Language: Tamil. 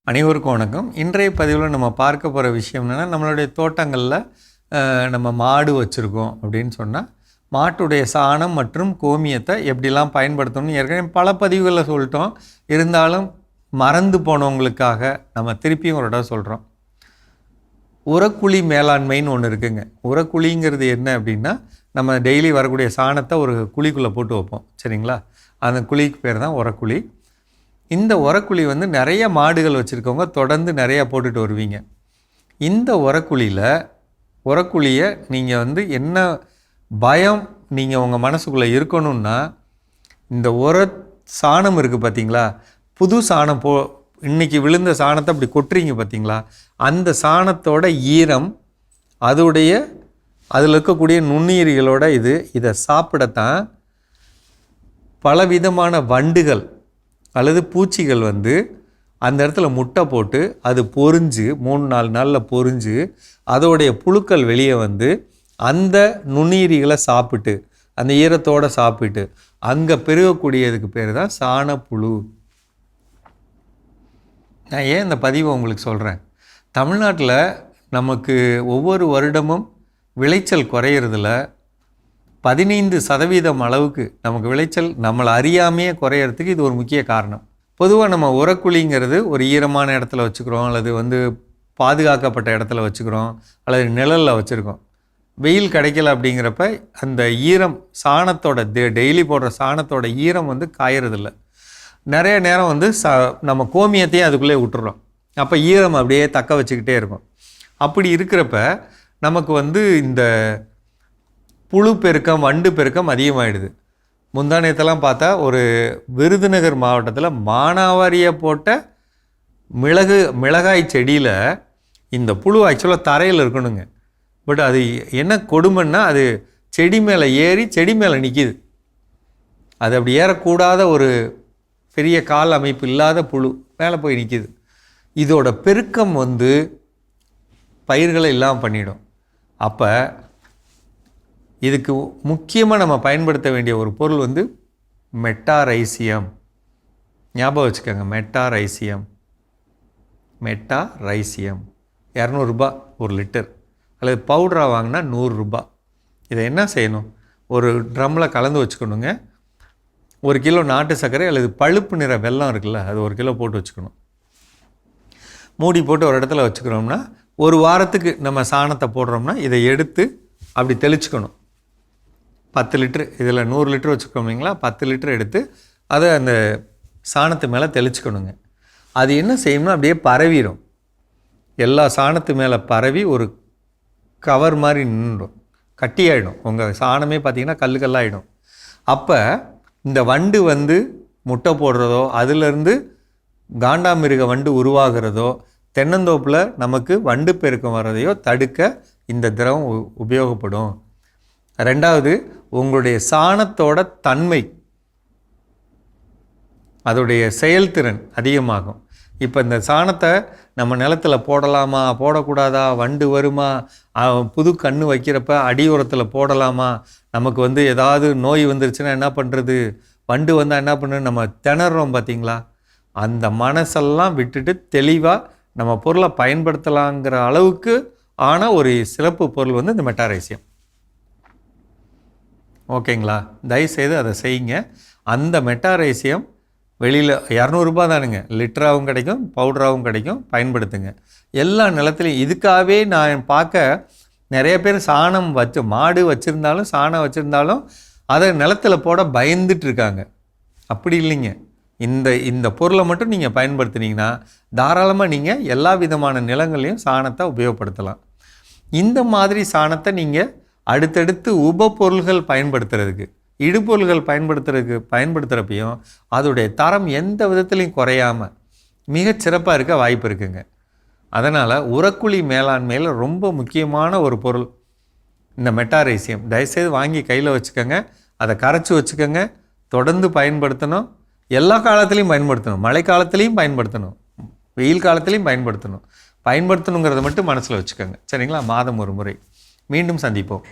அனைவருக்கும் வணக்கம். இன்றைய பதிவில் நம்ம பார்க்க போகிற விஷயம் என்னென்னா, நம்மளுடைய தோட்டங்களில் நம்ம மாடு வச்சுருக்கோம் அப்படின்னு சொன்னால், மாட்டுடைய சாணம் மற்றும் கோமியத்தை எப்படிலாம் பயன்படுத்தணும்னு ஏற்கனவே பல பதிவுகளில் சொல்லிட்டோம். இருந்தாலும் மறந்து போனவங்களுக்காக நம்ம திருப்பியும் ஒரு இடம் சொல்கிறோம். உரக்குழி மேலாண்மைன்னு ஒன்று இருக்குங்க. உரக்குழிங்கிறது என்ன அப்படின்னா, நம்ம டெய்லி வரக்கூடிய சாணத்தை ஒரு குழிக்குள்ளே போட்டு வைப்போம், சரிங்களா? அந்த குழிக்கு பேர் தான் உரக்குழி. இந்த உரக்குழி நிறைய மாடுகள் வச்சுருக்கவங்க தொடர்ந்து நிறையா போட்டுட்டு வருவீங்க. இந்த உரக்குழியை நீங்கள் என்ன பயம் நீங்கள் உங்கள் மனசுக்குள்ளே இருக்கணும்னா, இந்த சாணம் இருக்குது பார்த்தீங்களா, புது சாணம் இன்றைக்கி விழுந்த சாணத்தை அப்படி கொட்டுறீங்க பார்த்தீங்களா, அந்த சாணத்தோட ஈரம் அதில் இருக்கக்கூடிய நுண்ணுயிரிகளோட இதை சாப்பிடத்தான் பலவிதமான வண்டுகள் அல்லது பூச்சிகள் அந்த இடத்துல முட்டை போட்டு அது பொரிஞ்சு 3-4 நாளில் பொரிஞ்சு அதோடைய புழுக்கள் வெளியே அந்த நுண்ணுயிரிகளை சாப்பிட்டு அந்த ஈரத்தோடு சாப்பிட்டு அங்கே பெருகக்கூடியதுக்கு பேர் தான் சாணப்புழு. நான் ஏன் இந்த பதிவை உங்களுக்கு சொல்கிறேன், தமிழ்நாட்டில் நமக்கு ஒவ்வொரு வருடமும் விளைச்சல் குறையிறதுல 15% அளவுக்கு நமக்கு விளைச்சல் நம்மளை அறியாமையே குறையிறதுக்கு இது ஒரு முக்கிய காரணம். பொதுவாக நம்ம உரக்குழிங்கிறது ஒரு ஈரமான இடத்துல வச்சுக்கிறோம், அல்லது பாதுகாக்கப்பட்ட இடத்துல வச்சுக்கிறோம், அல்லது நிழலில் வச்சுருக்கோம். வெயில் கிடைக்கல அப்படிங்கிறப்ப அந்த ஈரம் சாணத்தோட டெய்லி போடுற சாணத்தோட ஈரம் காயறதில்ல. நிறைய நேரம் நம்ம கோமியத்தையும் அதுக்குள்ளே விட்டுறோம். அப்போ ஈரம் அப்படியே தக்க வச்சுக்கிட்டே இருக்கும். அப்படி இருக்கிறப்ப நமக்கு இந்த புழு பெருக்கம் வண்டு பெருக்கம் அதிகமாகிடுது. முந்தானயத்தெல்லாம் பார்த்தா ஒரு விருதுநகர் மாவட்டத்தில் மானாவாரியை போட்ட மிளகாய் செடியில் இந்த புழு ஆக்சுவலாக தரையில் இருக்கணுங்க. பட் அது என்ன கொடுமைன்னா, அது செடி மேலே ஏறி செடி மேலே நிற்கிது. அது அப்படி ஏறக்கூடாத ஒரு பெரிய கால் அமைப்பு இல்லாத புழு மேலே போய் நிற்கிது. இதோட பெருக்கம் பயிர்களை இல்லாமல் பண்ணிடும். அப்போ இதுக்கு முக்கியமாக நம்ம பயன்படுத்த வேண்டிய ஒரு பொருள் மெட்டாரைசியம். ஞாபகம் வச்சுக்கோங்க, மெட்டாரைசியம் 200 ரூபாய் ஒரு லிட்டர், அல்லது பவுடராக வாங்கினா 100 ரூபாய். இதை என்ன செய்யணும், ஒரு ட்ரம்மில் கலந்து வச்சுக்கணுங்க. 1 கிலோ நாட்டு சர்க்கரை அல்லது பழுப்பு நிற வெல்லம் இருக்குல்ல, அது 1 கிலோ போட்டு வச்சுக்கணும். மூடி போட்டு ஒரு இடத்துல வச்சுக்கிறோம்னா, ஒரு வாரத்துக்கு நம்ம சாணத்தை போடுறோம்னா இதை எடுத்து அப்படி தெளிச்சுக்கணும். 10 லிட்டரு, இதில் 100 லிட்டர் வச்சுக்கோங்களா, 10 லிட்டர் எடுத்து அதை அந்த சாணத்து மேலே தெளிச்சுக்கணுங்க. அது என்ன செய்யணும்னா அப்படியே பரவிடும். எல்லா சாணத்து மேலே பரவி ஒரு கவர் மாதிரி நின்றுடும், கட்டியாயிடும். உங்கள் சாணமே பார்த்திங்கன்னா கல்லாகிடும். அப்போ இந்த வண்டு முட்டை போடுறதோ, அதிலிருந்து காண்டாமிருக வண்டு உருவாகிறதோ, தென்னந்தோப்பில் நமக்கு வண்டு பெருக்கம் வர்றதையோ தடுக்க இந்த திரவம் உபயோகப்படும். 2வது, உங்களுடைய சாணத்தோட தன்மை, அதோடைய செயல்திறன் அதிகமாகும். இப்போ இந்த சாணத்தை நம்ம நிலத்தில் போடலாமா போடக்கூடாதா, வண்டு வருமா, புது கன்று வைக்கிறப்ப அடி உரத்தில் போடலாமா, நமக்கு ஏதாவது நோய் வந்துருச்சுன்னா என்ன பண்ணுறது, வண்டு வந்தால் என்ன பண்ணுறது, நம்ம திணறோம் பார்த்திங்களா. அந்த மனசெல்லாம் விட்டுட்டு தெளிவாக நம்ம பொருளை பயன்படுத்தலாங்கிற அளவுக்கு ஆன ஒரு சிறப்பு பொருள் இந்த மெட்டாரைசியம். ஓகேங்களா? தயவுசெய்து அதை செய்யுங்க. அந்த மெட்டாரைசியம் வெளியில் 200 ரூபாய் தானுங்க, லிட்டராகவும் கிடைக்கும், பவுடராகவும் கிடைக்கும், பயன்படுத்துங்க. எல்லா நிலத்துலையும் இதுக்காகவே நான் பார்க்க நிறைய பேர் சாணம் மாடு வச்சுருந்தாலும் சாணம் வச்சுருந்தாலும் அதை நிலத்தில் போட பயந்துட்டு இருக்காங்க. அப்படி இல்லைங்க. இந்த பொருளை மட்டும் நீங்கள் பயன்படுத்தினீங்கன்னா தாராளமாக நீங்கள் எல்லா விதமான நிலங்களையும் சாணத்தை உபயோகப்படுத்தலாம். இந்த மாதிரி சாணத்தை நீங்கள் அடுத்தடுத்து உபப்பொருள்கள் பயன்படுத்துறதுக்கு, இடுபொருள்கள் பயன்படுத்துகிறப்பையும் அதோடைய தரம் எந்த விதத்துலையும் குறையாமல் மிகச்சிறப்பாக இருக்க வாய்ப்பு இருக்குங்க. அதனால் உரக்குழி மேலாண்மையில் ரொம்ப முக்கியமான ஒரு பொருள் இந்த மெட்டாரைசியம். தயவுசெய்து வாங்கி கையில் வச்சுக்கோங்க, அதை கரைச்சி வச்சுக்கோங்க, தொடர்ந்து பயன்படுத்தணும். எல்லா காலத்துலேயும் பயன்படுத்தணும், மழை காலத்துலேயும் பயன்படுத்தணும், வெயில் காலத்துலேயும் பயன்படுத்தணுங்கிறத மட்டும் மனசில் வச்சுக்கோங்க, சரிங்களா? மாதம் ஒரு முறை. மீண்டும் சந்திப்போம்.